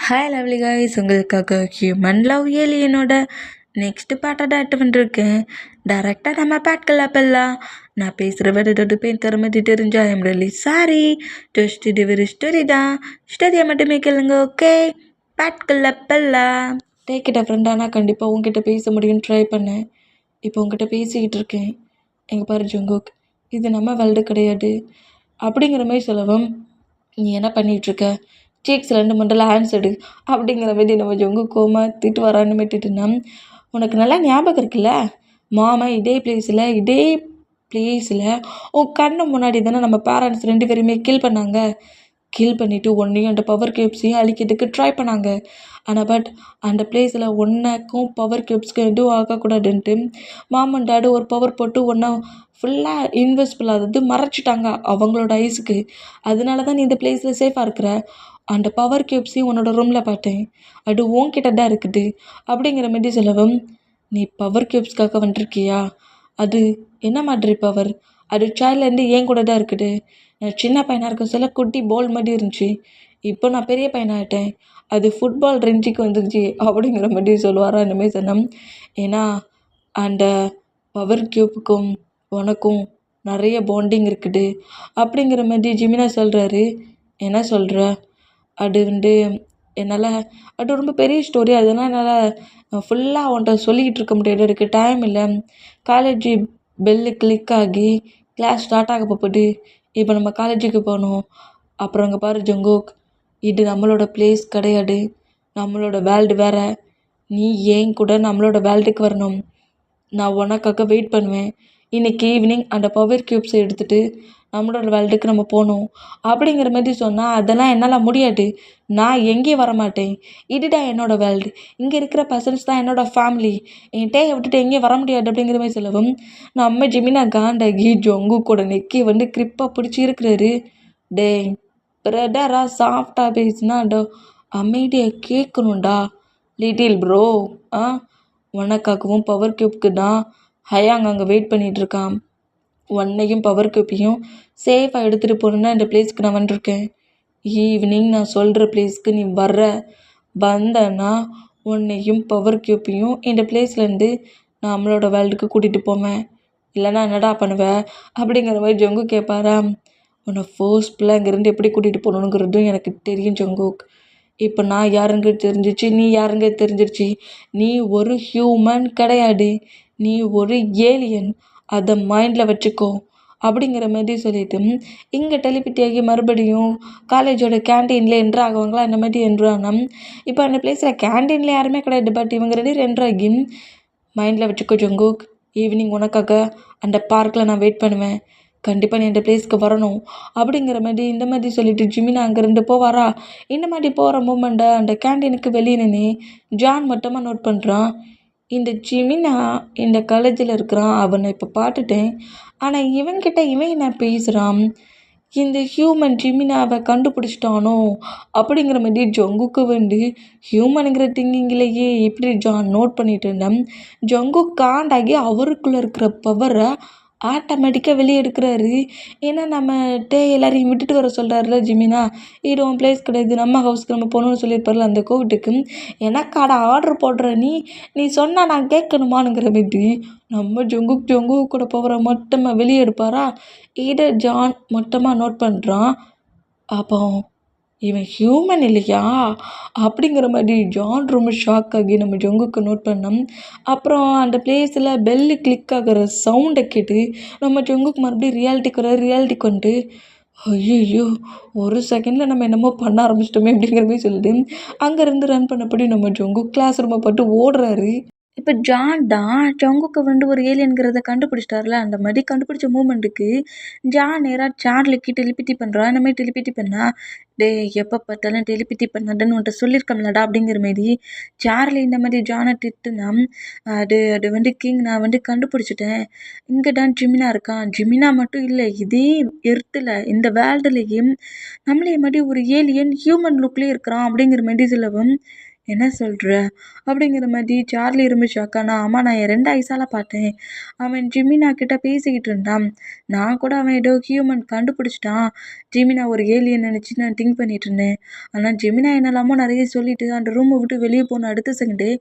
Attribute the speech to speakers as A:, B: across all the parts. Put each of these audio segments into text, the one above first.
A: Hi lovely guys, உங்களுக்காக human love ஏலியனோட next பாட்டை at பண்ணிருக்கேன். டேரெக்டாக நம்ம பாட்கல அப்பெல்லாம் நான் பேசுகிற விட பேர் திறமைட்டு தெரிஞ்சா ஐம் ரியலி சாரி. ஜஸ்ட் இது ஒரு ஸ்டோரி தான், ஸ்டோரியை மட்டுமே கேளுங்க. ஓகே, பாட்கல அப்பெல்லாம் டேக்கிட்ட ஃப்ரெண்டானா கண்டிப்பாக உங்ககிட்ட பேச முடியும்னு ட்ரை பண்ணேன். இப்போ உங்ககிட்ட பேசிக்கிட்டு இருக்கேன். எங்கள் பாரு ஜங்குக், இது நம்ம வேர்ல்டு கிடையாது அப்படிங்கிற மாதிரி சொல்லவும், நீ என்ன பண்ணிகிட்ருக்க, சீக்ஸ் 2 மண்டல ஹேண்ட்ஸ் எடு அப்படிங்கிற மாதிரி நம்ம ஜொங்கு கோமா திட்டு வரான்னு விட்டுட்டுனா, உனக்கு நல்லா ஞாபகம் இருக்குல்ல, மாமா இதே பிளேஸில் உன் கண்ணு முன்னாடி தானே நம்ம பேரண்ட்ஸ் 2 பேருமே கில் பண்ணாங்க. கில் பண்ணிவிட்டு ஒன்றையும் அந்த பவர் கியூப்ஸையும் அழிக்கிறதுக்கு ட்ரை பண்ணாங்க. ஆனால் பட் அந்த பிளேஸில் ஒன்றாக்கும் பவர் கியூப்ஸ்க்கும் எதுவும் ஆகக்கூடாதுன்ட்டு மாமன் டாடு ஒரு பவர் போட்டு ஒன்றை ஃபுல்லாக இன்விசிபிள் ஆகுது மறைச்சிட்டாங்க அவங்களோட ஐஸுக்கு. அதனால தான் நீ இந்த பிளேஸில் சேஃபாக இருக்கிற. அந்த பவர் கியூப்ஸையும் உன்னோட ரூமில் பார்த்தேன், அது உன்கிட்ட தான் இருக்குது அப்படிங்கிற மாதிரி சொல்லவும், நீ பவர் கியூப்ஸ்க்காக வந்துருக்கியா? அது என்ன மாதிரி பவர்? அது சைல்ட்லேருந்து ஏன் கூட தான் இருக்குது. நான் சின்ன பையனாக இருக்க சொல்ல குட்டி பால் மாதிரி இருந்துச்சு, இப்போ நான் பெரிய பையனாகிட்டேன், அது ஃபுட்பால் ரேஞ்சுக்கு வந்துருச்சு அப்படிங்கிற மாதிரி சொல்லுவாரா இந்த மாதிரி சொன்னோம். ஏன்னா அந்த பவர் கியூப்புக்கும் உனக்கும் நிறைய பாண்டிங் இருக்குது அப்படிங்கிற மாதிரி ஜிமினா சொல்கிறாரு. என்ன சொல்கிற? அது என்னால் அது ரொம்ப பெரிய ஸ்டோரி, அதெல்லாம் என்னால் ஃபுல்லாக அவன்கிட்ட சொல்லிக்கிட்டு இருக்க முடியாது, எனக்கு டைம் இல்லை. காலேஜ் பெல்லு கிளிக் ஆகி கிளாஸ் ஸ்டார்ட் ஆக போகுது. இப்போ நம்ம காலேஜுக்கு போகணும். அப்புறம் அங்கே பாரு ஜங்குக், இது நம்மளோட பிளேஸ் கிடையாது, நம்மளோட வேர்ல்டு வேறு. நீ ஏன் கூட நம்மளோட வேர்ல்டுக்கு வரணும். நான் உனக்காக வெயிட் பண்ணுவேன். இன்றைக்கி ஈவினிங் அந்த பவர் கியூப்ஸை எடுத்துகிட்டு நம்மளோட வேர்ல்டுக்கு நம்ம போகணும் அப்படிங்கிற மாதிரி சொன்னால், அதெல்லாம் என்னால் முடியாது, நான் எங்கேயும் வரமாட்டேன், இதுதான் என்னோடய வேர்ல்டு, இங்கே இருக்கிற பர்சன்ஸ் தான் என்னோடய ஃபேமிலி, என் டேயை விட்டுட்டு எங்கேயும் வர முடியாது அப்படிங்கிற மாதிரி சொல்லவும், நம்ம ஜிமினா காண்டாகி ஜொங்கு கூட நெக்கி கிரிப்பாக பிடிச்சி இருக்கிறாரு. டேய் பிரதரா, சாஃப்டாக பேசினா அமைதியாக கேட்கணும்டா லிட்டில் ப்ரோ. உனக்காகவும் பவர் கியூப்க்கு தான் ஹயாங் அங்கே வெயிட் பண்ணிகிட்ருக்கான். உன்னையும் பவர் கியூப்பையும் சேஃபாக எடுத்துகிட்டு போகணுன்னா இந்த பிளேஸ்க்கு நான் வந்துருக்கேன். ஈவினிங் நான் சொல்கிற பிளேஸ்க்கு நீ வந்தேன்னா உன்னையும் பவர் கியூப்பையும் இந்த பிளேஸ்லேருந்து நான் நம்மளோட வேர்ல்டுக்கு கூட்டிகிட்டு போவேன். இல்லைன்னா என்னடா பண்ணுவேன் அப்படிங்கிற மாதிரி ஜொங்கு கேட்பாரா. உன்னை ஃபோர்ஸ்ஃபுல்லாக இங்கேருந்து எப்படி கூட்டிகிட்டு போகணுங்கிறதும் எனக்கு தெரியும் ஜங்குக். இப்போ நான் யாருங்க தெரிஞ்சிச்சு, நீ யாருங்க தெரிஞ்சிருச்சு. நீ ஒரு ஹியூமன் கிடையாது, நீ ஒரு ஏலியன், அதை மைண்டில் வச்சுக்கோ அப்படிங்கிற மாதிரி சொல்லிட்டு இங்கே டெலிபிட்டியாகி மறுபடியும் காலேஜோட கேன்டீனில் என்ட்ரு ஆகுவாங்களா, அந்த மாதிரி என்ட்ரானா. இப்போ அந்த பிளேஸில் கேன்டீனில் யாருமே கிடையாது, பட் இவங்க 2 பேரும் என்ட்ராகி மைண்டில் வச்சுக்கோ ஜங்குக், ஈவினிங் உனக்காக அந்த பார்க்கில் நான் வெயிட் பண்ணுவேன், கண்டிப்பாக நீ இந்த பிளேஸ்க்கு வரணும் அப்படிங்கிற மாதிரி இந்த மாதிரி சொல்லிவிட்டு ஜிமினா அங்கேருந்து போவாரா. இந்த மாதிரி போகிற மூமெண்ட்டை அந்த கேண்டீனுக்கு வெளியே நின்று ஜான் மட்டுமா நோட் பண்ணுறான். இந்த ஜிமினா இந்த காலேஜில் இருக்கிறான், அவனை இப்போ பார்த்துட்டேன், ஆனால் இவன்கிட்ட இவன் என்ன பேசுகிறான், இந்த ஹியூமன் ஜிமினாவை கண்டுபிடிச்சிட்டானோ அப்படிங்கிற மாதிரி ஜங்குக்கு ஹியூமனுங்கிற திங்கிங்கிலேயே இப்படி ஜான் நோட் பண்ணிட்டு இருந்தேன். ஜங்கு காண்டாகி அவருக்குள்ளே இருக்கிற பவரை ஆட்டோமேட்டிக்காக வெளியே எடுக்கிறாரு. ஏன்னா நம்ம எல்லாரையும் விட்டுட்டு வர சொல்கிறாருல ஜிமினா, இது உன் பிளேஸ் கிடையாது, நம்ம ஹவுஸ்க்கு நம்ம போகணுன்னு சொல்லியிருப்பார்ல அந்த கோவிட்டுக்கு. எனக்காட ஆர்டர் போடுற நீ சொன்னால் நான் கேட்கணுமானுங்கிற மாதிரி நம்ம ஜொங்கு கூட போகிற மொத்தமாக வெளியே எடுப்பாரா. இதை ஜான் மொத்தமாக நோட் பண்ணுறான். அப்போ இவன் ஹியூமன் இல்லையா அப்படிங்கிற மாதிரி ஜான் ரொம்ப ஷாக் ஆகி நம்ம ஜங்குக்கு நோட் பண்ணோம். அப்புறம் அந்த பிளேஸில் பெல்லு கிளிக் ஆகிற சவுண்டை கேட்டு நம்ம ஜங்குக்கு மறுபடியும் ரியாலிட்டிக்கு வந்துட்டு, ஐயோ ஒரு செகண்டில் நம்ம என்னமோ பண்ண ஆரம்பிச்சிட்டோமே அப்படிங்கிற மாதிரி சொல்லிட்டு அங்கேருந்து ரன் பண்ணபடி நம்ம ஜங்கு கிளாஸ் ரூமை பட்டு ஓடுறாரு. இப்போ ஜான் தான் ஜங்குக்கு ஒரு ஏலியன்கிறத கண்டுபிடிச்சிட்டார்ல, அந்த மாதிரி கண்டுபிடிச்ச மூமெண்ட்டுக்கு ஜான் நேராக சார்லிக்கு டெலிபதி பண்ணுறான். இந்த மாதிரி டெலிபதி பண்ணா, எப்போ பார்த்தாலும் டெலிபதி பண்ணாதுன்னு உன்ட்ட சொல்லியிருக்கோம்லடா அப்படிங்கிற மாரி சார்லி இந்த மாதிரி ஜானை திட்டுனா, அது கிங், நான் கண்டுபிடிச்சிட்டேன், இங்கே தான் ஜிமினா இருக்கான், ஜிமினா மட்டும் இல்லை, இதே எர்த்தில் இந்த வேர்ல்டுலேயும் நம்மளே மாதிரி ஒரு ஏலியன் ஹியூமன் லுக்லேயே இருக்கிறான் அப்படிங்கிற மாதிரி சொல்லவும், என்ன சொல்கிற அப்படிங்கிற மாதிரி சார்லி ரொம்ப ஷாக்கானா. ஆமாம், நான் என் 2 ஐஸால் பார்த்தேன். அவன் ஜிமினா கிட்ட பேசிக்கிட்டு இருந்தான். நான் கூட அவன் ஏதோ ஹியூமன் கண்டுபிடிச்சிட்டான், ஜிமினா ஒரு ஏலியன் நினச்சி நான் திங்க் பண்ணிட்டு இருந்தேன். ஆனால் ஜிமினா என்னெல்லாமோ நிறைய சொல்லிட்டு அந்த ரூமை விட்டு வெளியே போன அடுத்த செகண்டே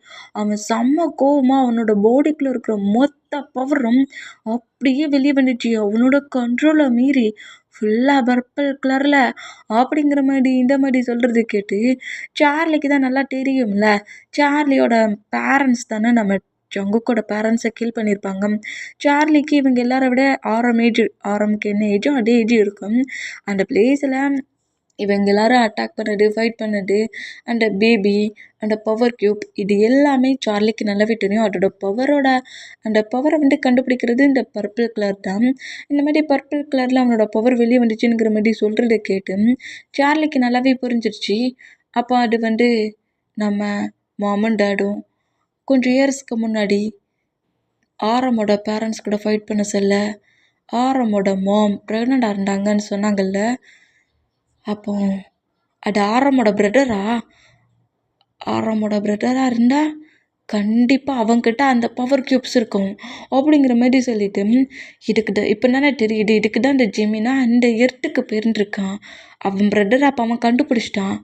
A: அவன் செம்ம கோவமாக அவனோட பாடிக்குள்ளே இருக்கிற மொத்த பவரும் அப்படியே வெளியே வந்துச்சு. அவனோட கண்ட்ரோலை மீறி ஃபுல்லாக பர்பிள் கலரில் அப்படிங்கிற மாதிரி இந்த மாதிரி சொல்கிறது கேட்டு சார்லிக்கு தான் நல்லா தெரியும்ல. சார்லியோட பேரண்ட்ஸ் தானே நம்ம ஜங்குக்கோட பேரண்ட்ஸை கில் பண்ணியிருப்பாங்க. சார்லிக்கு இவங்க எல்லாரை விட ஆரம்க்கு என்ன ஏஜோ அதே ஏஜ் இருக்கும். அந்த பிளேஸில் இவங்க எல்லாரும் அட்டாக் பண்ணது, ஃபைட் பண்ணது, அந்த பேபி, அந்த பவர் க்யூப், இது எல்லாமே சார்லிக்கு நல்லாவே தெரியும். அந்த பவரை கண்டுபிடிக்கிறது இந்த பர்பிள் கலர் தான். இந்த மாதிரி பர்பிள் கலரில் அவனோட பவர் வெளியே வந்துச்சுங்கிற மாதிரி சொல்கிறத கேட்டு சார்லிக்கு நல்லாவே புரிஞ்சிருச்சு. அப்போ அது நம்ம மாமும் டேடும் கொஞ்சம் இயர்ஸ்க்கு முன்னாடி ஆரமோட பேரண்ட்ஸ் கூட ஃபைட் பண்ண சொல்ல ஆரமோட மாம் ப்ரெக்னெண்ட்டாக இருந்தாங்கன்னு சொன்னாங்கல்ல. அப்போ அது ஆரமோட பிரதராக இருந்தால் கண்டிப்பாக அவங்கக்கிட்ட அந்த பவர் க்யூப்ஸ் இருக்கும் அப்படிங்கிற மாதிரி சொல்லிட்டு இதுக்கு இப்போ தானே தெரியுது, இதுக்கு தான் இந்த ஜெமினா அந்த எர்த்துக்கு போயிருந்துருக்கான். அவன் பிரதர் அப்போ அவன் கண்டுபிடிச்சிட்டான்.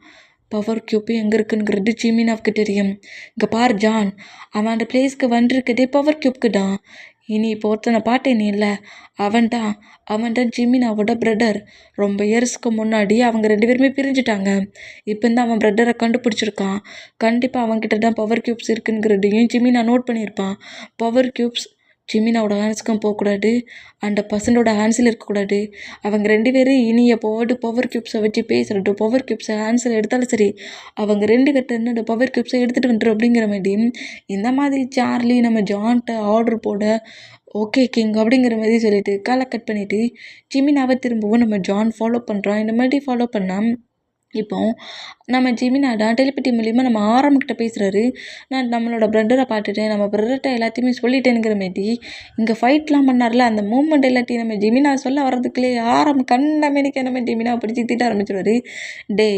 A: பவர் க்யூப்பு எங்கே இருக்குங்கிறது ஜிமினாவுக்கு தெரியும். இங்கே பார் ஜான், அவன் அந்த பிளேஸ்க்கு வந்திருக்கதே பவர் க்யூப்க்கு தான். இனி இப்போ ஒருத்தனை பாட்டேனே இல்லை, அவன் தான் ஜிமினாவோட பிரதர். ரொம்ப இயர்ஸ்க்கு முன்னாடி அவங்க 2 பேருமே பிரிஞ்சுட்டாங்க. இப்போ தான் அவன் பிரதரை கண்டுபிடிச்சிருக்கான். கண்டிப்பாக அவன்கிட்ட தான் பவர் க்யூப்ஸ் இருக்குங்கிறதையும் ஜிமினா நோட் பண்ணியிருப்பான். பவர் க்யூப்ஸ் ஜிமினாவோட ஹேண்ட்ஸ்க்கும் போகக்கூடாது, அந்த பர்சனோட ஹேண்ட்ஸில் இருக்கக்கூடாது. அவங்க 2 பேரும் இனி எப்போவாட்டு பவர் க்யூப்ஸை வச்சு பேசுகிறட்டு, பவர் க்யூப்ஸை ஹேண்ட்ஸில் எடுத்தாலும் சரி, அவங்க 2 பேர்ட்ட இருந்து அந்த பவர் க்யூப்ஸை எடுத்துகிட்டு வந்துடும் அப்படிங்கிற மாதிரி இந்த மாதிரி சார்லி நம்ம ஜான்கிட்ட ஆர்டர் போட ஓகே கிங் அப்படிங்கிற மாதிரி சொல்லிட்டு காலை கட் பண்ணிவிட்டு ஜிமினாவை திரும்பவும் நம்ம ஜான் ஃபாலோ பண்ணுறான். இந்த மாதிரி ஃபாலோ பண்ணால் இப்போ நம்ம ஜிமினாடா டெலிபதி மூலிமா நம்ம ஆரம்கிட்ட பேசுகிறாரு. நான் நம்மளோட பிரதரை பார்த்துட்டேன், நம்ம பிரதர்கிட்ட எல்லாத்தையுமே சொல்லிட்டேனுங்கிற மாரி இங்கே ஃபைட்லாம் பண்ணார்ல, அந்த மூமெண்ட் எல்லாத்தையும் நம்ம ஜிமினா சொல்ல வர்றதுக்குள்ளேயே ஆரம் கண்டமேனிக்க நம்ம ஜிமினா பிடிச்சி திட்ட ஆரம்பிச்சிடுவார். டே,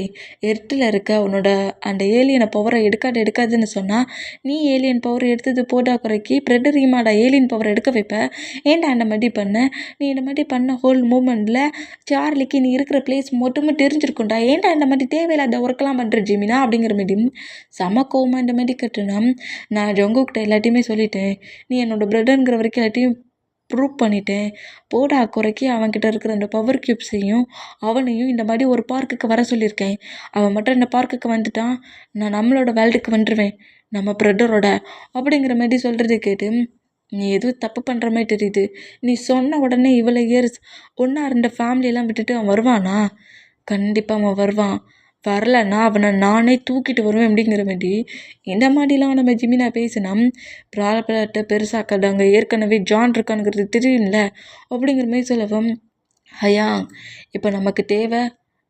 A: எர்த்தில் இருக்க உன்னோட அந்த ஏலியனை பவரை எடுக்காதுன்னு சொன்னால் நீ ஏலியன் பவர் எடுத்தது போட்டா குறைக்கி பிரதரியுமாடா ஏலியன் பவரை எடுக்க வைப்ப. ஏன்டா அந்த மாதிரி பண்ண? நீ இந்த மாதிரி பண்ண ஹோல் மூமெண்ட்டில் சார்லிக்கு நீ இருக்கிற பிளேஸ் மட்டுமே தெரிஞ்சிருக்கும்டா. ஏன்டா இந்த மாதிரி தேவையில்லாத ஒர்க்கெலாம் பண்ணுற ஜிமினா அப்படிங்கிற மாரி செம கோவமாக இந்த மாதிரி கட்டுனா. நான் ஜங்குக்கிட்ட எல்லாத்தையுமே சொல்லிட்டேன், நீ என்னோடய பிரதருங்கிற வரைக்கும் எல்லாத்தையும் ப்ரூவ் பண்ணிட்டேன். போடா குறைக்கி அவன்கிட்ட இருக்கிற அந்த பவர் க்யூப்ஸையும் அவனையும் இந்த மாதிரி ஒரு பார்க்குக்கு வர சொல்லியிருக்கேன். அவன் மட்டும் இந்த பார்க்குக்கு வந்துட்டான், நான் நம்மளோட வேர்ல்டுக்கு வந்துடுவேன், நம்ம பிரதரோட அப்படிங்கிற மாதிரி சொல்கிறது கேட்டு நீ எதுவும் தப்பு பண்ணுற மாதிரி தெரியுது. நீ சொன்ன உடனே இவ்வளோ இயர்ஸ் ஒன்றா இருந்த ஃபேமிலியெல்லாம் விட்டுட்டு அவன் வருவானா? கண்டிப்பாக அவன் வருவான். வரலைன்னா அவனை நானே தூக்கிட்டு வருவேன் அப்படிங்கிற மாதிரி இந்த மாதிரிலாம் நம்ம ஜிமினா பேசினா ப்ராப்ளத்தை பெருசாக்காது. அங்கே ஏற்கனவே ஜான் இருக்கானுங்கிறது தெரியும்ல அப்படிங்கிற மாதிரி சொல்லவும், ஐயா இப்போ நமக்கு தேவை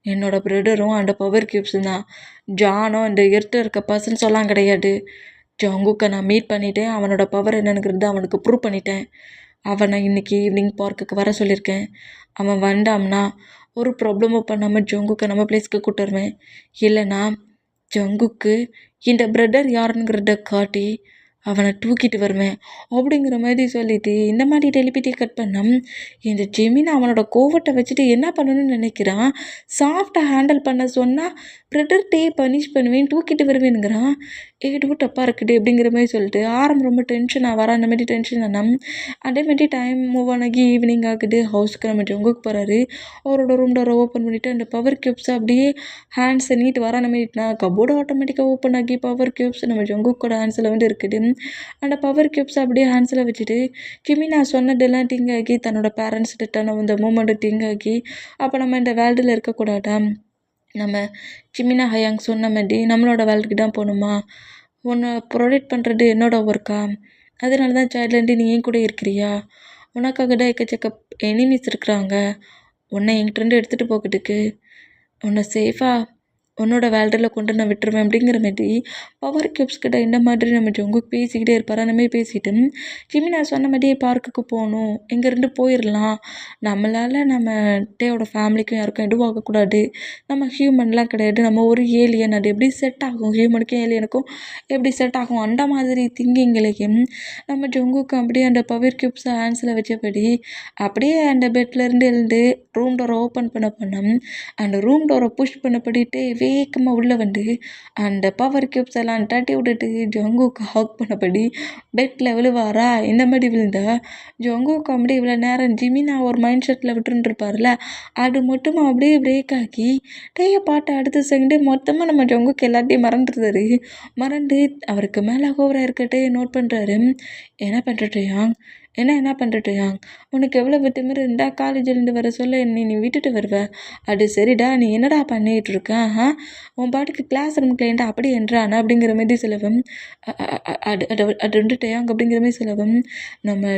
A: என்னோடய பிரதரும் அந்த பவர் க்யூப்ஸும் தான். ஜானும் அந்த எர்த்து இருக்க பர்சன் சொல்லாம் கிடையாது. ஜங்குக்கை நான் மீட் பண்ணிவிட்டேன், அவனோட பவர் என்னங்கிறது அவனுக்கு ப்ரூவ் பண்ணிட்டேன். அவனை இன்றைக்கி ஈவினிங் பார்க்குக்கு வர சொல்லியிருக்கேன். அவன் வந்தான்னா ஒரு ப்ராப்ளமும் பண்ணாமல் ஜங்குக்கை நம்ம பிளேஸ்க்கு கூட்டு வருவேன். இல்லைன்னா ஜங்குக்கு இந்த பிரதர் யாருங்கிறத காட்டி அவனை தூக்கிட்டு வருவேன் அப்படிங்கிற மாதிரி சொல்லிவிட்டு இந்த மாதிரி டெலிபதியை கட் பண்ணோம். இந்த ஜெமினா அவனோட கோவத்தை வச்சுட்டு என்ன பண்ணணும்னு நினைக்கிறான். சாஃப்டாக ஹேண்டில் பண்ண சொன்னால் பிரதர்கிட்டே பனிஷ் பண்ணுவேன், தூக்கிட்டு வருவேனுங்கிறான். ஏதோ தப்பாக இருக்குது அப்படிங்கிற மாதிரி சொல்லிட்டு ரொம்ப டென்ஷனாக வர. அந்த மாதிரி டென்ஷன் ஆனால் அதே மாதிரி டைம் மூவ் ஆகி ஈவினிங் ஆகுது. ஹவுஸ்க்கு நம்ம ஜங்குக்கு போகிறாரு. அவரோட ரூம் டோரை ஓப்பன் பண்ணிவிட்டு அந்த பவர் க்யூப்ஸை அப்படியே ஹேண்ட்ஸை நீட்டு வர மாதிரினா கபோர்டு ஆட்டோமேட்டிக்காக ஓப்பன் ஆகி பவர் க்யூப்ஸ் நம்ம ஜங்குக்கோட ஹேண்ட்ஸில் இருக்குது. அந்த பவர் க்யூப்ஸை அப்படியே ஹேண்ட்ஸில் வச்சுட்டு ஜிமினா சொன்னதெல்லாம் திங்க் ஆகி தன்னோட பேரண்ட்ஸ் கிட்ட இந்த மூமெண்ட்டை திங்க் ஆகி அப்போ நம்ம இந்த வேர்ல்டில் இருக்கக்கூடாதா, நம்ம ஜிமினா ஹயாங் சொன்ன மாதிரி நம்மளோட வேர்ல்டுக்கு தான் போகணுமா, உன்னை ப்ரொடெக்ட் பண்ணுறது என்னோடய ஒர்க்கா, அதனால தான் சைல்ட்லேருந்து நீ ஏன் கூட இருக்கிறியா, உனக்காக தான் எக்கச்சக்க எனிமீஸ் இருக்கிறாங்க, உன்னை என்கிட்ட எடுத்துகிட்டு போகிறதுக்கு, உன்னை சேஃபாக உன்னோட வேல்ரில் கொண்டு நான் விட்டுருவேன் அப்படிங்கிற மாதிரி பவர் கியூப்ஸ் கிட்ட இந்த மாதிரி நம்ம ஜங்குக் பேசிக்கிட்டே இருப்பார். அந்த மாதிரி பேசிட்டு ஜிம்மி நான் சொன்ன மாதிரியே பார்க்குக்கு போகணும், இங்கேருந்து போயிடலாம், நம்மளால் நம்ம டேயோட ஃபேமிலிக்கும் யாருக்கும் எதுவும் ஆகக்கூடாது, நம்ம ஹியூமன்லாம் கிடையாது, நம்ம ஒரு ஏலியன், அது எப்படி செட் ஆகும், ஹியூமனுக்கும் ஏலியனுக்கும் எப்படி செட் ஆகும், அந்த மாதிரி திங்கிங்லேயும் நம்ம ஜங்குக்கு அப்படியே அந்த பவர் கியூப்ஸை ஹேண்ட்ஸில் வச்சபடி அப்படியே அந்த பெட்லேருந்து எழுந்து ரூம் டோரை ஓப்பன் பண்ணோம். அந்த ரூம் டோரை புஷ் பண்ணப்படிட்டு வேகமாக உள்ளே வந்து அந்த பவர் கியூப்ஸ் எல்லாம் தட்டி விட்டுட்டு ஜங்குக்கு ஹக் பண்ணபடி பெட்டில் விழுவாரா. இந்த மாதிரி விழுந்தா ஜங்குக்கு அப்படியே இவ்வளோ நேரம் ஜிமினா ஒரு மைண்ட் செட்டில் விட்டுருப்பார்ல, அது மட்டும் அப்படியே பிரேக் ஆகி டேயை பாட்டு அடுத்த செகண்டே மொத்தமாக நம்ம ஜங்குக்கு எல்லாத்தையும் மறந்துடுறாரு. மறந்து அவருக்கு மேலே ஓவராக இருக்கட்டே நோட் பண்ணுறாரு. என்ன பண்ணுறட்டையா, என்ன பண்ணுறட்டையா, உனக்கு எவ்வளோ திமிரு இருந்தால் காலேஜிலேருந்து வர சொல்ல நீ விட்டுட்டு வருவ, அது சரிடா, நீ என்னடா பண்ணிகிட்டு இருக்க, உன் பாட்டுக்கு கிளாஸ் ரூமுக்கு ஏன்டா அப்படி என்றானா அப்படிங்கிற மாதிரி சிலவம் அது வந்துட்டேயாங்க அப்படிங்கிற மாதிரி சிலவம் நம்ம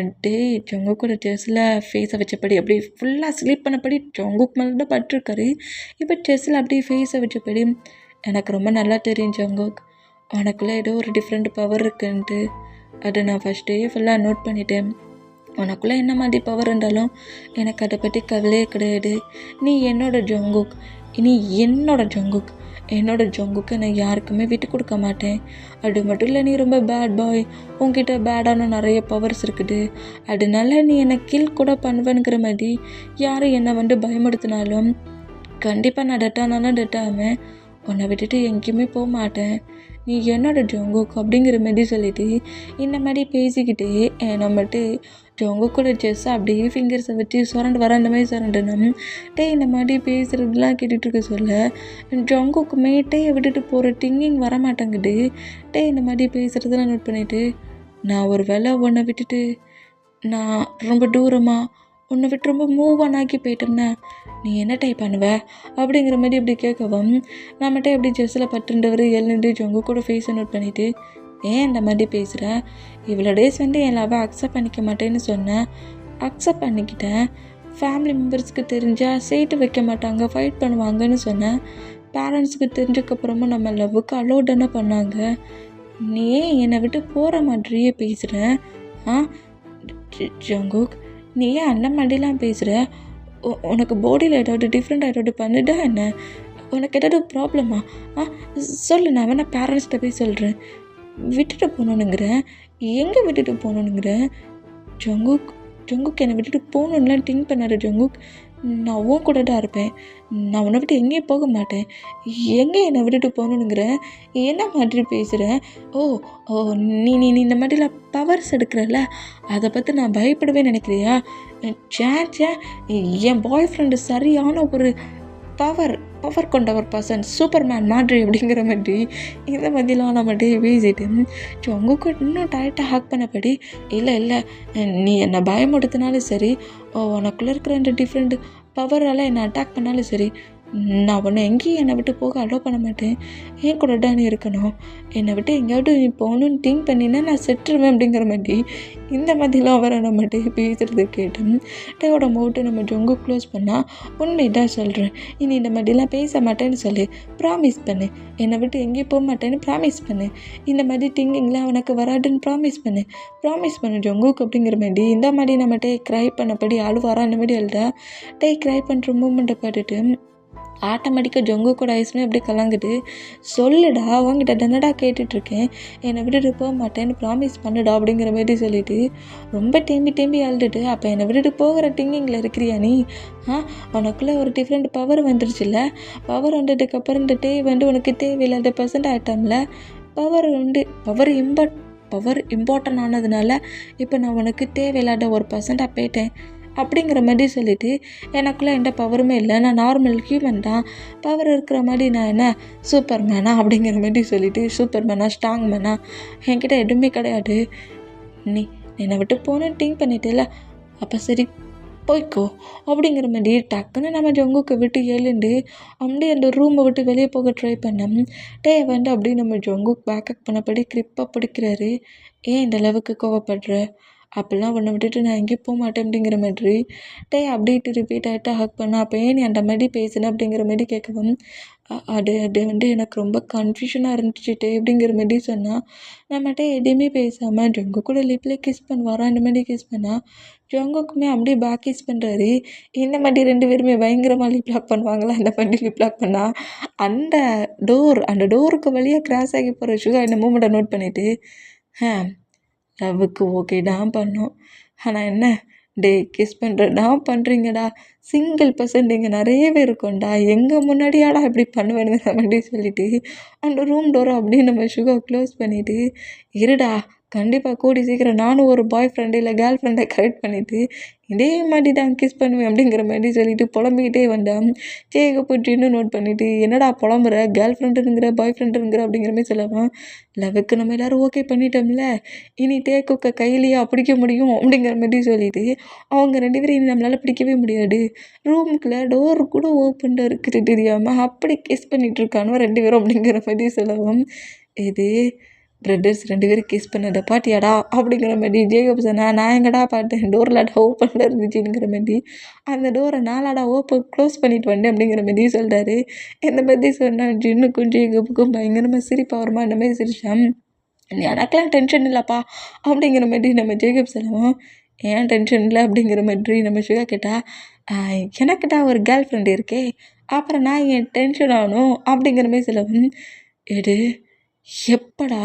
A: ஜொங்கு கூட செஸ்ஸில் ஃபேஸை வச்சபடி அப்படியே ஃபுல்லாக ஸ்லீப் பண்ணபடி ஜொங்குக்கு மேலே தான் பட்டிருக்காரு. இப்போ செஸ்ஸில் அப்படியே ஃபேஸை வச்சபடி எனக்கு ரொம்ப நல்லா தெரியும் ஜங்குக், உனக்குள்ளே ஏதோ ஒரு டிஃப்ரெண்ட் பவர் இருக்குன்ட்டு, அதை நான் ஃபஸ்ட் டே ஃபுல்லாக நோட் பண்ணிட்டேன். உனக்குள்ளே என்ன மாதிரி பவர் இருந்தாலும் எனக்கு அதை பற்றி கவலையே கிடையாது. நீ என்னோட ஜங்குக், நீ என்னோட ஜங்குக், என்னோட ஜங்குக்கு நான் யாருக்குமே விட்டு கொடுக்க மாட்டேன். அது மட்டும் இல்லை, நீ ரொம்ப பேட் பாய், உன்கிட்ட பேடான நிறைய பவர்ஸ் இருக்குது, அதனால நீ என்னை கில் கூட பண்ணுவேங்கிற மாதிரி யாரும் என்னை வந்து பயமுடுத்தினாலும் கண்டிப்பாக நான் டெட்டாமல் உன்னை விட்டுட்டு எங்கேயுமே போக மாட்டேன். நீ என்னோட ஜங்குக் அப்படிங்கிற மாதிரி சொல்லிட்டு இந்த மாதிரி பேசிக்கிட்டே நம்மட்டு ஜங்குக்கோட செஸ்ஸை அப்படியே ஃபிங்கர்ஸை வச்சு சுரண்டு வர அந்த மாதிரி சுரண்டணும். இந்த மாதிரி பேசுகிறதுலாம் கேட்டுட்டு இருக்க சொல்ல ஜங்குக்குமே டேயை விட்டுட்டு போகிற திங்கிங் வர மாட்டேங்குது. இந்த மாதிரி பேசுகிறதெல்லாம் நோட் பண்ணிவிட்டு நான் ஒரு வேளை உன்னை விட்டுட்டு நான் ரொம்ப தூரமாக உன்னை விட்டு ரொம்ப மூவ் ஆன் ஆக்கி போயிட்டோம்னா நீ என்ன டைப் பண்ணுவ அப்படிங்கிற மாதிரி இப்படி கேட்கவும் நம்மகிட்ட எப்படி செஸ்ஸில் பட்டுன்றவர் எழுந்து ஜங்கு கூட ஃபேஸை நோட் பண்ணிவிட்டு ஏன் இந்த மாதிரி பேசுகிற, இவ்வளோ டேஸ் வந்து என் லவ்வை அக்செப்ட் பண்ணிக்க மாட்டேன்னு சொன்னேன், அக்செப்ட் பண்ணிக்கிட்டேன், ஃபேமிலி மெம்பர்ஸ்க்கு தெரிஞ்சால் சீட்டு வைக்க மாட்டாங்க, ஃபைட் பண்ணுவாங்கன்னு சொன்னேன், பேரண்ட்ஸுக்கு தெரிஞ்சக்கப்புறமா நம்ம லவ்வுக்கு அலோட் தானே பண்ணாங்க, நீ ஏன் என்னை விட்டு போகிற மாதிரியே பேசுகிறேன் ஜங்குக், நீ ஏன் அந்த மாதிரிலாம் பேசுகிற, உனக்கு பாடியில் ஏதாவது டிஃப்ரெண்ட் ஏதாவது பண்ணுதா என்ன, உனக்கு ஏதாவது ப்ராப்ளமா சொல்லு, நான் வேணா பேரண்ட்ஸ்கிட்ட போய் சொல்கிறேன், விட்டுட்டு போகணுன்னுங்கிறேன், எங்கே விட்டுட்டு போகணுன்னுங்கிறேன் ஜங்குக், ஜங்குக் என்னை விட்டுட்டு போகணுன்னுலாம் திங்க் பண்ணாரு ஜங்குக், நான் உன் கூட தான் இருப்பேன், நான் உன்னை விட்டு எங்கேயும் போக மாட்டேன், எங்கே என்னை விட்டுட்டு போகணுங்கிற, என்ன மாதிரி பேசுகிறேன், ஓ ஓ நீ நீ நீ இந்த மாதிரிலாம் பவர்ஸ் எடுக்கிறல்ல, அதை பற்றி நான் பயப்படுவேன்னு நினைக்கிறியா, சே என் பாய் ஃப்ரெண்டு சரியான ஒரு பவர் கொண்ட ஒரு பர்சன், சூப்பர்மேன் மாதிரி அப்படிங்கிற மாதிரி இந்த மாதிரிலாம் நம்ம பேசிட்டு ஜங்குக்கு இன்னும் டைட்டாக ஹேக் பண்ணபடி இல்லை நீ என்னை பயமுடுத்தினாலும் சரி, உனக்குள்ளே இருக்கிற இந்த டிஃப்ரெண்ட் பவரால் என்னை அட்டாக் பண்ணாலும் சரி, நான் உன்னை எங்கேயும் என்னை விட்டு போக அலோவ் பண்ண மாட்டேன், ஏன் கூட தான் இருக்கணும், என்னை விட்டு எங்கேயாவது நீ போகணுன்னு திங்க் பண்ணினா நான் செட்டுருவேன் அப்படிங்கிற மாதிரி இந்த மாதிரிலாம் அவரை நம்மகிட்ட பேசுகிறது கேட்டேன். டேயோட மவுட்டை நம்ம ஜொங்கு க்ளோஸ் பண்ணால் உண்மை தான் சொல்கிறேன், இனி இந்த மாதிரிலாம் பேச மாட்டேன்னு சொல்லி ப்ராமிஸ் பண்ணு, என்னை விட்டு எங்கேயும் போக மாட்டேன்னு ப்ராமிஸ் பண்ணு, இந்த மாதிரி திங்கிங்லாம் உனக்கு வராதுன்னு ப்ராமிஸ் பண்ணு ஜொங்குக்கு அப்படிங்கிற மாதிரி இந்த மாதிரி நம்ம டே க்ரை பண்ணபடி அழுவாரா அந்த மாதிரி அழுதா டே க்ரை பண்ணுற மூமெண்ட்டை பார்த்துட்டு ஆட்டோமேட்டிக்காக ஜொங்கு கூட ஐஸ்மே அப்படியே கலங்குது. சொல்லுடா, அவங்ககிட்ட தானடா கேட்டுட்ருக்கேன், என்னை விட்டுட்டு போக மாட்டேன்னு ப்ராமிஸ் பண்ணுடா அப்படிங்கிற மாதிரி சொல்லிவிட்டு ரொம்ப தேம்பி அழுதுட்டு, அப்போ என்னை விட்டுட்டு போகிற திங்கிங்கில் இருக்கிறியா நீ, உனக்குள்ளே ஒரு டிஃப்ரெண்ட் பவர் வந்துருச்சுல்ல, பவர் வந்ததுக்கப்புறம் இந்த டே வந்து உனக்கு தேவையில்லாத பர்சன்ட் ஆகிட்டோம்ல, பவர் இம்பார்ட்டன்ட் ஆனதுனால இப்போ நான் உனக்கு தேவையில்லாத ஒரு பர்சன்ட்டாக போயிட்டேன் அப்படிங்கிற மாதிரி சொல்லிவிட்டு எனக்குள்ளே எந்த பவருமே இல்லை, நான் நார்மல் ஹியூமன் தான், பவர் இருக்கிற மாதிரி நான் என்ன சூப்பர் மேனா அப்படிங்கிற மாதிரி சொல்லிவிட்டு சூப்பர் மேனா ஸ்ட்ராங் மேனா என்கிட்ட எதுவுமே கிடையாது, நீ என்னை விட்டு போகணுன்னு திங்க் பண்ணிட்டேல, அப்போ சரி போய்க்கோ அப்படிங்கிற மாதிரி டக்குன்னு நம்ம ஜங்குக்கு விட்டு எழுந்து அப்படியே அந்த ரூமை விட்டு வெளியே போக ட்ரை பண்ணோம். வந்து அப்படியே நம்ம ஜங்குக்கு பேக்கப் பண்ணபடி கிரிப்பாக பிடிக்கிறாரு. ஏன் இந்த அளவுக்கு கோவப்படுற, அப்போல்லாம் உன்னை விட்டுட்டு நான் எங்கேயும் போக மாட்டேன் அப்படிங்கிற மாதிரி அப்படின்ட்டு ரிப்பீட் ஆகிட்டு ஹக் பண்ண, அப்போ ஏன் நீ அந்த மாதிரி பேசுன அப்படிங்கிற மாதிரி கேட்கவும் அது அது வந்து எனக்கு ரொம்ப கன்ஃபியூஷனாக இருந்துச்சுட்டு இப்படிங்கிற மாரி சொன்னால் நம்மகிட்ட எதுவுமே பேசாமல் ஜங்கு கூட லிப்பில் கிஸ் பண்ணுவாரா இந்த மாதிரி கிஸ் பண்ணால் ஜங்குக்குமே அப்படியே பேக் கிஸ் பண்ணுறாரு. இந்த மாதிரி 2 பேருமே பயங்கரமாக லிப் லாக் பண்ணுவாங்களா அந்த மாதிரி லிப் லாக் பண்ணால் அந்த அந்த டோருக்கு வழியாக கிராஸ் ஆகி போகிற சுகா இந்த மூமெண்ட்டை நோட் பண்ணிவிட்டு லவ்வுக்கு ஓகே தான் பண்ணோம். ஆனால் என்ன டேய் கிஸ் பண்ணுறடா பண்ணுறீங்கடா சிங்கிள் பர்சன்ட் இங்கே நிறைய பேர் இருக்கோம்டா எங்கள் முன்னாடியாடா இப்படி பண்ணுவேனுங்கிற மாதிரி சொல்லிவிட்டு அந்த ரூம் டோரை அப்படியே நம்ம சுகா க்ளோஸ் பண்ணிவிட்டு இருடா கண்டிப்பாக கூடி சீக்கிரம் நானும் ஒரு பாய் ஃப்ரெண்டு இல்லை கேர்ள் ஃப்ரெண்டை கரெக்ட் பண்ணிவிட்டு இதே மாதிரி தான் கிஸ் பண்ணுவேன் அப்படிங்கிற மாதிரி சொல்லிவிட்டு புலம்பிக்கிட்டே வந்தேன். சேகப்பட்டின்னு நோட் பண்ணிவிட்டு என்னடா புலம்புற கேர்ள் ஃப்ரெண்டுங்கிற பாய் ஃப்ரெண்டுங்கிற அப்படிங்கிற மாதிரி சொல்லலாம். லவ்வுக்கு நம்ம எல்லோரும் ஓகே பண்ணிட்டோம்ல இனி டேக்குக்க கையிலேயே பிடிக்க முடியும் அப்படிங்கிற மாதிரி சொல்லிவிட்டு அவங்க 2 பேரும் இனி நம்மளால் பிடிக்கவே முடியாது ரூமுக்குள்ளே டோர் கூட ஓப்பனில் இருக்குது தெரியாமல் அப்படி கிஸ் பண்ணிகிட்ருக்கானோ 2 பேரும் அப்படிங்கிற மாதிரி சொல்லவும் இது பிரதர்ஸ் 2 பேரும் கிஸ் பண்ணதை பாட்டியாடா அப்படிங்கிற மாதிரி ஜேகப் சொன்னால் நான் எங்கடா பார்த்தேன் டோர்லாடா ஓப்பனில் இருந்துச்சுங்கிற மாதிரி அந்த டோரை நாளாடா க்ளோஸ் பண்ணிட்டு வந்தேன் அப்படிங்கிற மாதிரி சொல்கிறாரு. இந்த மாதிரி சொன்னால் ஜின்னுக்கும் ஜேகப்புக்கும் பயங்கரமாக சிரிப்பாக வருமா இந்த மாதிரி சிரிச்சான். எனக்கெல்லாம் டென்ஷன் இல்லைப்பா அப்படிங்கிற மாதிரி நம்ம ஜேகப் சொல்லுவோம். ஏன் டென்ஷன் இல்லை அப்படிங்கிற மாதிரி நம்ம சுகா கேட்டால் எனக்கிட்ட ஒரு கேர்ள் ஃப்ரெண்டு இருக்கே அப்புறம் நான் ஏன் டென்ஷன் ஆகணும் அப்படிங்கிற மாதிரி சொல்லவும் எடு எப்படா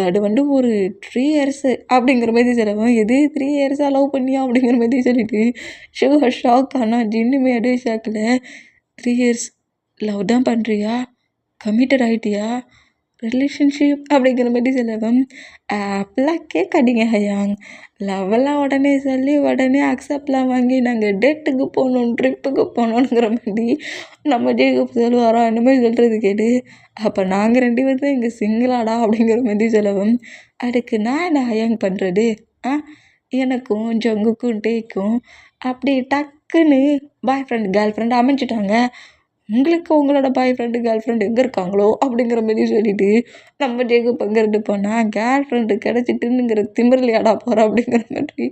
A: அது வந்து ஒரு 3 இயர்ஸு அப்படிங்கிற மாதிரி சொல்லவும் எது 3 இயர்ஸாக லவ் பண்ணியா அப்படிங்கிற மாதிரி சொல்லிட்டு ஷாக் ஆனால் ஜின்னுமே அப்படியே ஷாக்கில் 3 இயர்ஸ் லவ் தான் பண்ணுறியா கமிட்டட் ஆகிட்டியா ரிலேஷன்ஷிப் அப்படிங்கிற மாதிரி சொல்லவும் அப்படிலாம் கேட்காதீங்க ஹயாங் லவ்வெல்லாம் உடனே சொல்லி உடனே அக்செப்ட்லாம் வாங்கி நாங்கள் டேட்டுக்கு போகணும் ட்ரிப்புக்கு போகணுங்கிற மாதிரி நம்ம ஜேகப் சொல்லுவாரோ அந்த மாதிரி சொல்கிறது கேட்டு அப்போ நாங்கள் 2 பேர் தான் இங்கே சிங்கிளாடா அப்படிங்கிற மாதிரி சொல்லவும் அதுக்கு நான் என்ன ஹயாங் பண்ணுறது எனக்கும் ஜங்குக்கும் டேக்கும் அப்படி டக்குன்னு பாய் ஃப்ரெண்ட் கேர்ள் ஃப்ரெண்டு அமைஞ்சிட்டாங்க உங்களுக்கு உங்களோட பாய் ஃப்ரெண்டு கேர்ள் ஃப்ரெண்டு எங்கே இருக்காங்களோ அப்படிங்கிற மாதிரி சொல்லிவிட்டு நம்ம ஜேகப் அங்கேருந்து போனால் கேர்ள் ஃப்ரெண்டு கிடச்சிட்டுங்கிற திமிரலையாடா போகிறோம் அப்படிங்கிற மாதிரி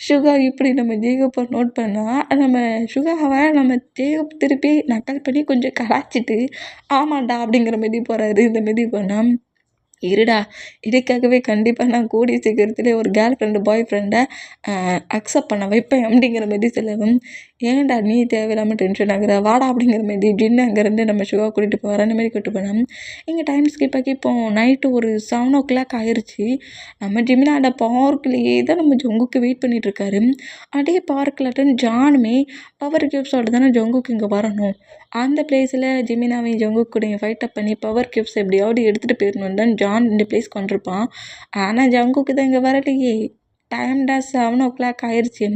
A: சுகா இப்படி நம்ம ஜேகப்பை நோட் பண்ணால் நம்ம சுகாவை நம்ம ஜேகப் திருப்பி நக்கல் பண்ணி கொஞ்சம் கலாச்சிட்டு ஆமாண்டா அப்படிங்கிற மாதிரி போகிறாரு. இந்த மாதிரி போனால் இருடா இதுக்காகவே கண்டிப்பாக நான் கூடிய சீக்கிரத்திலே ஒரு கேர்ள் ஃப்ரெண்டு பாய் ஃப்ரெண்டை அக்செப்ட் பண்ண வைப்பேன் அப்படிங்கிற மாதிரி சொல்லவும் ஏன்டா நீ தேவையில்லாமல் டென்ஷன் ஆகுற வாடா அப்படிங்கிற மாதிரி ஜின்னு அங்கேருந்து நம்ம சுகா கூட்டிகிட்டு போகிற அந்த மாதிரி கூப்பிட்டு போனோம். இங்கே டைம் ஸ்கிப் ஆகி இப்போ நைட்டு ஒரு 7 ஆயிடுச்சு. நம்ம ஜிமினா அந்த பார்க்லேயே தான் நம்ம ஜங்குக்கு வெயிட் பண்ணிகிட்ருக்காரு. அதே பார்க்கில் ஜானுமே பவர் கியூப்ஸோட தானே ஜங்குக்கு இங்கே வரணும். அந்த பிளேஸில் ஜிமினாவையும் ஜங்குக்கு கூட ஃபைட்டப் பண்ணி பவர் கியூப்ஸ் எப்படியாவது எடுத்துகிட்டு போயிடணும் தான் ஜான் இந்த பிளேஸ்க்கு வந்திருப்பான். ஆனால் ஜங்குக்கு தான் இங்கே வரலையே. டைம் 7 ஆயிடுச்சு.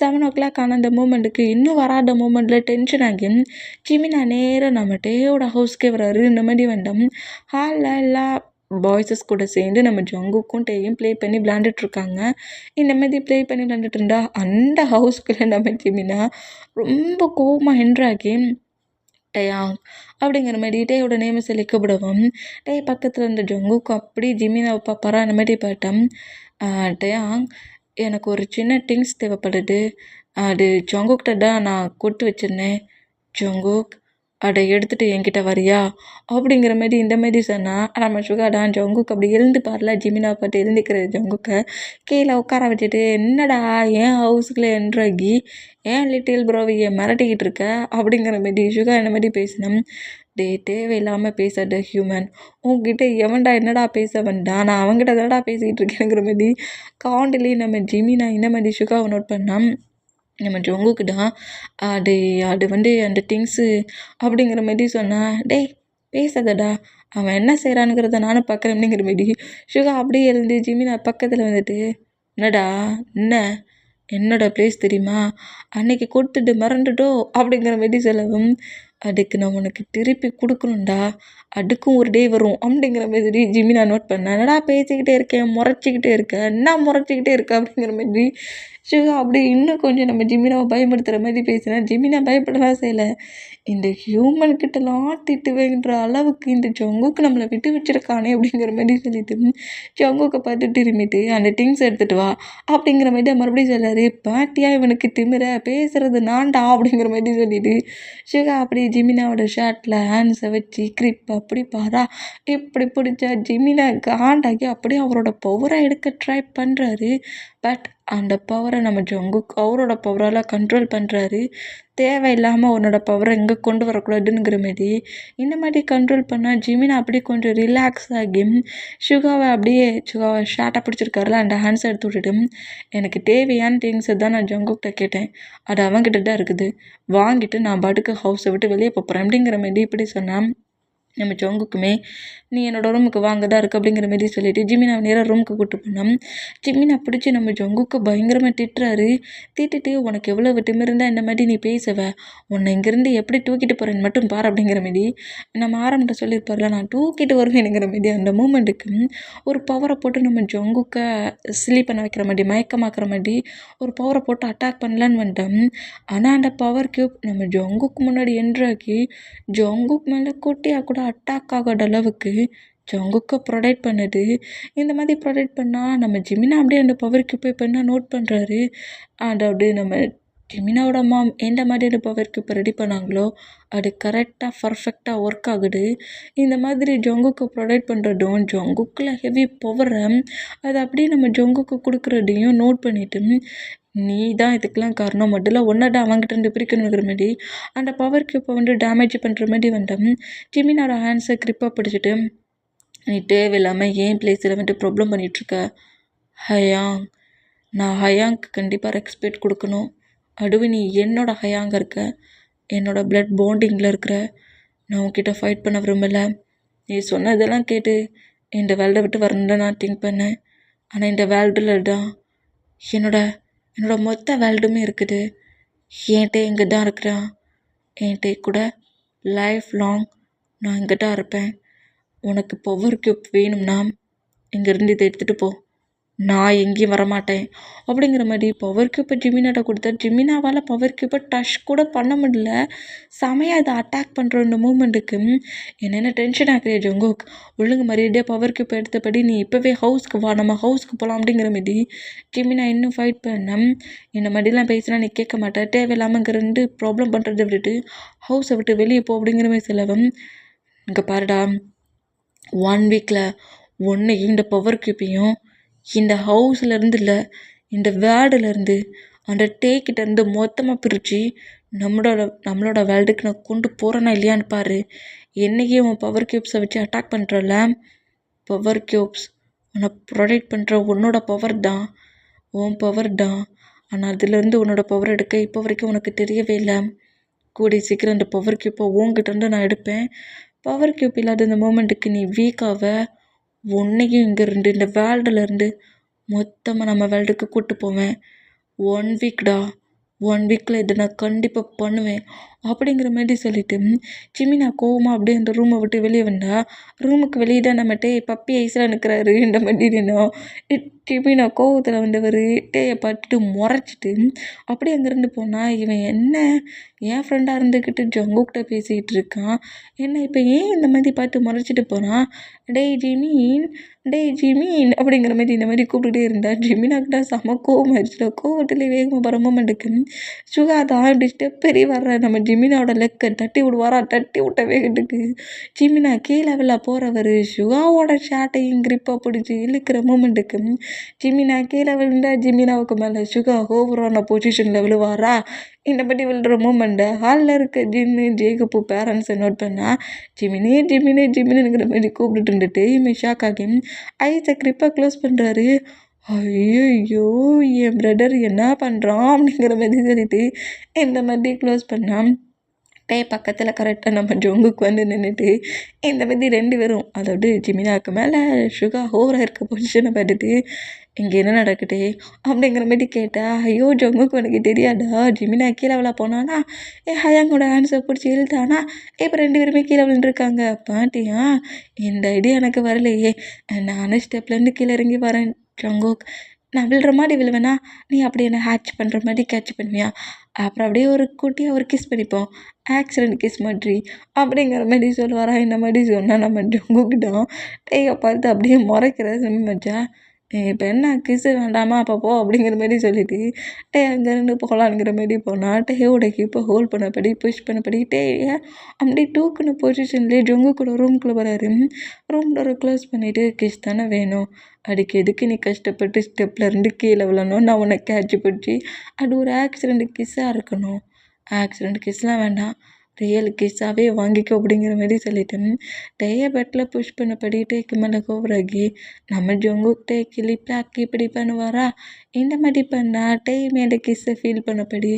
A: 7 ஆன அந்த மூமெண்ட்டுக்கு இன்னும் வராத மூமெண்ட்டில் டென்ஷன் ஆகி ஜிமினா நேராக நம்ம டேயோட ஹவுஸ்க்கே வராரு. இந்த மாதிரி வந்தோம் ஹாலில் எல்லா பாய்ஸஸ் கூட சேர்ந்து நம்ம ஜங்குக்கும் டேயும் ப்ளே பண்ணி விளாண்டுட்ருக்காங்க. இந்த மாதிரி ப்ளே பண்ணி விளாண்டுட்டு இருந்தா அந்த ஹவுஸ்க்குள்ளே நம்ம ஜிமினா ரொம்ப கோவமாக என்ட்ராகி டேயாங் அப்படிங்கிற மாதிரி டேயோட நேமை சொல்லி கூப்பிடுவோம். டே பக்கத்தில் இருந்த ஜங்குக்கு அப்படி ஜிமினாவை பார்ப்பாரா அந்த மாதிரி பார்த்தோம். டேயாங் எனக்கு ஒரு சின்ன திங்ஸ் தேவைப்படுது. அது ஜங்குக்கிட்ட தான் நான் கொடுத்து வச்சுருந்தேன். ஜங்குக் அதை எடுத்துகிட்டு என்கிட்ட வரியா அப்படிங்கிற மாதிரி இந்த மாதிரி சொன்னால் நம்ம சுகாடான் ஜங்குக்கு அப்படி எழுந்து பாரல ஜிமினா பார்த்து எழுந்திக்கிற ஜங்குக்கை கீழே உட்கார வச்சுட்டு என்னடா ஏன் ஹவுஸுக்குள்ளே என்ட்ராகி ஏன் லிட்டில் ப்ரோவியை மிரட்டிக்கிட்டு இருக்க அப்படிங்கிற மாதிரி சுகா இந்த மாதிரி பேசினோம். தேவையில்லாமல் பேசாத ஹியூமன் உங்ககிட்ட எவன்டா என்னடா பேச வந்தான் நான் அவங்ககிட்ட தானடா பேசிக்கிட்டு இருக்கேங்கிற மாதிரி காண்டிலே நம்ம ஜிமினா இந்த மாதிரி சுகாவை நோட் பண்ணோம். நம்ம ஜங்குக்கு தான் அது அது வந்து அந்த திங்ஸு அப்படிங்கிற மாதிரி சொன்னால் டேய் பேசாதடா அவன் என்ன செய்கிறானுங்கிறத நானும் பார்க்குறேன் அப்படிங்கிற மாதிரி சுகா அப்படியே இருந்து ஜிமினா பக்கத்தில் வந்துட்டு என்னடா என்னோட பிளேஸ் தெரியுமா அன்னைக்கு கொடுத்துட்டு மறந்துட்டோ அப்படிங்கிற மாதிரி சொல்லவும் அதுக்கு நான் உனக்கு திருப்பி கொடுக்கணும்டா அதுக்கும் ஒரு டே வரும் அப்படிங்கிற மாதிரி ஜிமினா நோட் பண்ணேன். என்னடா பேசிக்கிட்டே இருக்கேன் முறைச்சிக்கிட்டே இருக்கேன் என்ன முறைச்சிக்கிட்டே இருக்க அப்படிங்கிற மாதிரி சுகா அப்படி இன்னும் கொஞ்சம் நம்ம ஜிமினாவை பயப்படுத்துகிற மாதிரி பேசினேன். ஜிமினா பயப்படலாம் செய்யலை. இந்த ஹியூமன்கிட்டலாம் திட்டுவேன்ற அளவுக்கு இந்த ஜங்குக்கு நம்மளை விட்டு வச்சிருக்கானே அப்படிங்கிற மாதிரி சொல்லிட்டு ஜங்குக்கை பார்த்து திரும்பிட்டு அந்த திங்ஸ் எடுத்துகிட்டு வா அப்படிங்கிற மாதிரி மறுபடியும் சொல்லாரு. பாட்டியா இவனுக்கு திமிர பேசுறது நான்டா அப்படிங்கிற மாதிரி சொல்லிட்டு சுகா அப்படி ஜிமினாவோட ஷர்ட்டில் ஹேண்ட்ஸை வச்சு அப்படி பாரா இப்படி பிடிச்சா ஜிமினா காண்டாகி அப்படியே அவரோட பவரை எடுக்க ட்ரை பண்ணுறாரு. பட் அந்த பவரை நம்ம ஜங்குக் அவரோட பவரால் கண்ட்ரோல் பண்ணுறாரு. தேவையில்லாமல் அவனோட பவரை இங்கே கொண்டு வரக்கூடாதுங்கிற மாரி இந்த மாதிரி கண்ட்ரோல் பண்ணால் ஜிமினா அப்படியே கொஞ்சம் ரிலாக்ஸ் ஆகி சுகாவை ஷார்ட்டாக பிடிச்சிருக்காருல அந்த ஹேண்ட்ஸை எடுத்து விட்டுட்டு, எனக்கு தேவையான திங்ஸை தான் நான் ஜங்குக்கிட்ட கேட்டேன், அது அவன்கிட்ட தான் இருக்குது, வாங்கிட்டு நான் பாட்டுக்கு ஹவுஸை விட்டு வெளியே போகிறேன் அப்படிங்கிற மாரி இப்படி சொன்னான். நம்ம ஜங்குக்குமே நீ என்னோடய ரூமுக்கு வாங்க தான் இருக்குது அப்படிங்கிற மாரி சொல்லிவிட்டு ஜிமினாவை நேராக ரூமுக்கு கூப்பிட்டு போனோம். ஜிமினா பிடிச்சி நம்ம ஜங்குக்கு பயங்கரமாக திட்டுறாரு. திட்டுட்டு உனக்கு எவ்வளோ திமிருந்தால் இந்த மாதிரி நீ பேசுவ, உன்னை இங்கேருந்து எப்படி தூக்கிட்டு போகிறேன்னு மட்டும் பாரு அப்படிங்கிற மாரி நம்ம ஆரம்பிட்ட சொல்லியிருப்பார்ல, நான் தூக்கிட்டு வருவேனுங்கிற மாரி அந்த மூமெண்ட்டுக்கு ஒரு பவரை போட்டு நம்ம ஜங்குக்கை ஸ்லீப் பண்ண வைக்கிற மாதிரி மயக்கமாக்குற மாதிரி ஒரு பவரை போட்டு அட்டாக் பண்ணலான்னு வந்துட்டோம். ஆனால் அந்த பவர் க்யூப் நம்ம ஜங்குக்கு முன்னாடி என்ட்ராக்கி ஜங்குக் மேலே குட்டியாக கூட அட்டாக் ஆகாத அளவுக்கு ஜங்குக்கை ப்ரொடெக்ட் பண்ணுது. இந்த மாதிரி ப்ரொடெக்ட் பண்ணால் நம்ம ஜிமினா அப்படியே அந்த பவர் க்யூப்பை இப்போ என்ன நோட் பண்ணுறாரு, அது அப்படியே நம்ம ஜிமினாவோட மாம் எந்த மாதிரி அந்த பவர் க்யூப்பை ரெடி பண்ணாங்களோ அது கரெக்டாக பர்ஃபெக்டாக ஒர்க் ஆகுது. இந்த மாதிரி ஜங்குக்கு ப்ரொடெக்ட் பண்ணுறதும் ஜங்குக்கில் ஹெவி பவரை அது அப்படியே நம்ம ஜங்குக்கு கொடுக்குறதையும் நோட் பண்ணிவிட்டு, நீ தான் இதுக்கெலாம் காரணம், முதல்ல ஒன்றா அவங்ககிட்ட இருந்து பிரிக்கணுங்கிற மாதிரி அந்த பவர் க்யூப்பை டேமேஜ் பண்ணுற மாதிரி வந்துட்டோம். ஜிமினோட ஹேண்ட்ஸை க்ரிப்பாக பிடிச்சிட்டு, நீ தேவையில்லாமல் ஏன் பிளேஸில் ப்ராப்ளம் பண்ணிகிட்ருக்க ஹயாங், நான் ஹயாங்க்கு கண்டிப்பாக ரெஸ்பெக்ட் கொடுக்கணும், அதுவும் நீ என்னோட ஹயாங்க இருக்க, என்னோட பிளட் பாண்டிங்கில் இருக்கிற, நான் உன்கிட்ட ஃபைட் பண்ண விரும்பலை, நீ சொன்னதெல்லாம் கேட்டு இந்த வேர்ல்டை விட்டு வரணுன்னு நான் திங்க் பண்ணேன், ஆனால் இந்த வேர்ல்டில் தான் என்னோட மொத்த வேர்ல்டுமே இருக்குது, என்கிட்ட இங்கே தான் இருக்கிறான், என்கிட்ட கூட லைஃப் லாங் நான் இங்கே தான் இருப்பேன், உனக்கு பவர் க்யூப் வேணும்னா இங்கேருந்து இதை எடுத்துகிட்டு போ, நான் எங்கேயும் வரமாட்டேன் அப்படிங்கிற மாதிரி பவர் க்யூப்பை ஜிமினாட்ட கொடுத்தா ஜிமினாவால் பவர் க்யூப்பை டச் கூட பண்ண முடியல. செமையாக அதை அட்டாக் பண்ணுற இந்த மூமெண்ட்டுக்கு என்னென்ன டென்ஷன் ஆகுறியா ஜங்குக், ஒழுங்கு மரியாதையாக பவர் க்யூப்பை எடுத்தபடி நீ இப்போவே ஹவுஸ்க்கு வா, நம்ம ஹவுஸ்க்கு போகலாம் அப்படிங்கிற மாதிரி ஜிமினா இன்னும் ஃபைட் பண்ண, இந்த மாதிரிலாம் பேசினா நீ கேட்க மாட்டேன், தேவையில்லாமல் இங்கே ரெண்டு ப்ராப்ளம் பண்ணுறதை விட்டுட்டு ஹவுஸை விட்டு வெளியே போ அப்படிங்கிற மாதிரி செலவம். இங்கே பாருடா, 1 வீக்கில் ஒன்றையும் இந்த பவர் க்யூப்பையும் இந்த ஹவுஸ்லேருந்து இல்லை இந்த வேர்ல்டுலேருந்து அந்த டேக்கிட்டேருந்து மொத்தமாக பிரித்து நம்மளோட வேர்ல்டுக்கு நான் கொண்டு போகிறேன்னா இல்லையான்னு பாரு. என்றைக்கே உன் பவர் க்யூப்ஸை வச்சு அட்டாக் பண்ணுறல, பவர் க்யூப்ஸ் உன்னை ப்ரொடெக்ட் பண்ணுற உன்னோட பவர் தான், உன் பவர் தான், ஆனால் அதுலேருந்து உன்னோட பவர் எடுக்க இப்போ வரைக்கும் உனக்கு தெரியவே இல்லை. கூடி சீக்கிரம் அந்த பவர் க்யூப்பை உன்கிட்டேருந்து நான் எடுப்பேன். பவர் க்யூப் இல்லாத இந்த மூமெண்ட்டுக்கு நீ வீக்காக உன்னையும் இங்கேருந்து இந்த வேர்ல்டுலேருந்து மொத்தமாக நம்ம வேர்ல்டுக்கு கூப்பிட்டு போவேன். 1 வீக்டா, 1 வீக்கில் இதை நான் கண்டிப்பாக பண்ணுவேன் அப்படிங்கிற மாதிரி சொல்லிவிட்டு ஜிமினா கோவமாக அப்படியே அந்த ரூமை விட்டு வெளியே வந்தா. ரூமுக்கு வெளியே தான் நம்ம பப்பி ஐஸில் நிற்கிறாரு இந்த மாதிரி நின்னோம். ஜிமினா கோவத்தில் வந்தவர் டேயை பார்த்துட்டு முறைச்சிட்டு அப்படியே அங்கேருந்து போனால், இவன் என்ன என் ஃப்ரெண்டாக இருந்துக்கிட்டு ஜங்குக்கிட்ட பேசிக்கிட்டு இருக்கான், என்ன இப்போ ஏன் இந்த மாதிரி பார்த்து முறைச்சிட்டு போகிறான், டேய் ஜிமீன் அப்படிங்கிற மாதிரி இந்த மாதிரி கூப்பிட்டுட்டே இருந்தா. ஜிமினாக்கிட்ட செம கோவம் ஆயிடுச்சுடா. கோவத்துலேயே வேகமாக வர மூமெண்ட்டுக்கு சுகாதான் இப்படி ஸ்டெப் பெரிய வர்ற நம்ம ஜிமினாவோட லெக்கை தட்டி விட்ட வேகத்துக்கு ஜிமினா கீழே போகிறவர் சுகாவோட ஷாட்டையும் கிரிப்பாக பிடிச்சி இழுக்கிற மூமெண்ட்டுக்கு ஜிமினா கீழே விழுந்தா ஜிமினாவுக்கு மேலே சுகா ஓவரான பொசிஷனில் விழுவாரா. இந்த மாதிரி விழுற மூமெண்ட்டை ஹாலில் இருக்க ஜேகப்பு பேரண்ட்ஸை நோட் பண்ணால் ஜிமினிங்கிற மாதிரி கூப்பிட்டு இருந்துட்டு இவன் ஷாக் ஆகி ஐஸை கிரிப்பாக க்ளோஸ் பண்ணுறாரு. ஐயோ என் பிரதர் என்ன பண்ணுறான் அப்படிங்கிற மாதிரி சொல்லிட்டு இந்த மாதிரி க்ளோஸ் பண்ணான். பக்கத்தில் கரெக்டாக நம்ம ஜங்குக்கு வந்து நின்றுட்டு இந்த மாதிரி 2 பேரும், அதாவது ஜிமினாவுக்கு மேலே சுகா ஓவராக இருக்க பொசிஷனை பார்த்துட்டு இங்கே என்ன நடக்குது அப்படிங்கிற மாதிரி கேட்டால், ஐயோ ஜங்குக்கு எனக்கு தெரியாதா, ஜிமினா கீழே விழா போனானா ஹயாங்கோட ஆன்சர் பிடிச்சி இழுத்தானா, இப்போ 2 பேருமே கீழே விழுந்துருக்காங்க. பாட்டியா இந்த ஐடியா எனக்கு வரலையே, நானும் ஸ்டெப்லேருந்து கீழே இறங்கி வரேன் ஜங்குக், நான் விழுற மாதிரி விழுவேனா, நீ அப்படி என்ன ஹேட்ச் பண்ணுற மாதிரி கேட்ச் பண்ணுவியா, அப்புறம் அப்படியே ஒரு குட்டியாக ஒரு கிஸ் பண்ணிப்போம், ஆக்சிடென்ட் கிஸ் மாதிரி அப்படிங்கிற மாதிரி சொல்லுவாரா. இந்த மாதிரி சொன்னால் நம்ம ஜங்குக்கிட்டோம் டேயை பார்த்து அப்படியே முறைக்கிற மச்சா, இப்போ என்ன கிஸ்ஸு வேண்டாமா அப்போ போ அப்படிங்கிற மாரி சொல்லிட்டு அங்கேருந்து போகலாங்கிற மாரி போனால் டேயோட ஹிப்பை ஹோல்ட் பண்ணபடி புஷ் பண்ணபடி ஏன் அப்படியே டூக்குன்னு பொசிஷன்லேயே ஜொங்கு கூட ரூம்குள்ளே வராரு. ரூம் டோரை க்ளோஸ் பண்ணிவிட்டு கிஸ் தானே வேணும், அதுக்கு எதுக்கு நீ கஷ்டப்பட்டு ஸ்டெப்பில் இருந்து கீழே விழணும், நான் உன்னை கேட்ச் பிடிச்சி அது ஒரு ஆக்சிடெண்ட் கிஸ்ஸாக இருக்கணும், ஆக்சிடெண்ட் கிஸ்லாம் வேண்டாம், ரியல் கிஸ்ஸாகவே வாங்கிக்கோ அப்படிங்கிற மாரி சொல்லிட்டேன். டேயை பெட்டில் புஷ் பண்ணபடி டேக்கு மேலே கோவராகி நம்ம ஜொங்குக்கிட்டே கிளிப்பாக்கி இப்படி பண்ணுவாரா, இந்த மாதிரி பண்ணால் டே மேலே கிஸ்ஸை ஃபீல் பண்ணபடி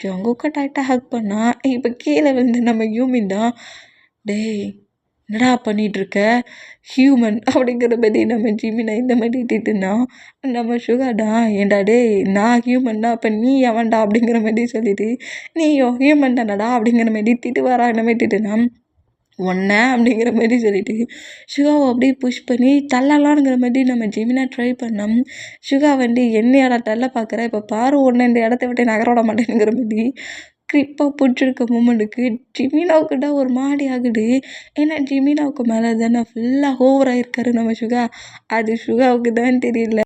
A: ஜொங்குக்கு டைட்டாக ஹக் பண்ணால் இப்போ கீழே வந்து நம்ம ஹியூமன் தான். டேய் என்னடா பண்ணிகிட்ருக்க ஹியூமன் அப்படிங்கிற மாதிரி நம்ம ஜிமினை இந்த மாதிரி திட்டுனா நம்ம சுகாடா ஏண்டா டேய் நான் ஹியூமன் தான் அப்போ நீ எவன்டா அப்படிங்கிற மாதிரி சொல்லிட்டு நீயோ ஹியூமன் தானடா அப்படிங்கிற மாதிரி திட்டுவாரா இந்த மாதிரி திட்டுனா ஒன்றை அப்படிங்கிற மாதிரி சொல்லிட்டு சுகாவை அப்படியே புஷ் பண்ணி தள்ளலாங்கிற மாதிரி நம்ம ஜெமினா ட்ரை பண்ணோம். சுகா வந்து என்னையாடா தள்ள பார்க்குற, இப்போ பாரு ஒன்று இந்த இடத்த விட்டு நகர விட மாட்டேங்கிற மாதிரி கிரிப்பாக பிடிச்சிருக்க மூமெண்ட்டுக்கு ஜிமினாவுக்கு தான் ஒரு மாடி ஆகுது. ஏன்னா ஜிமினாவுக்கு மேலே தானே ஃபுல்லாக ஓவராக இருக்காரு நம்ம சுகா, அது சுகாவுக்கு தான் தெரியல.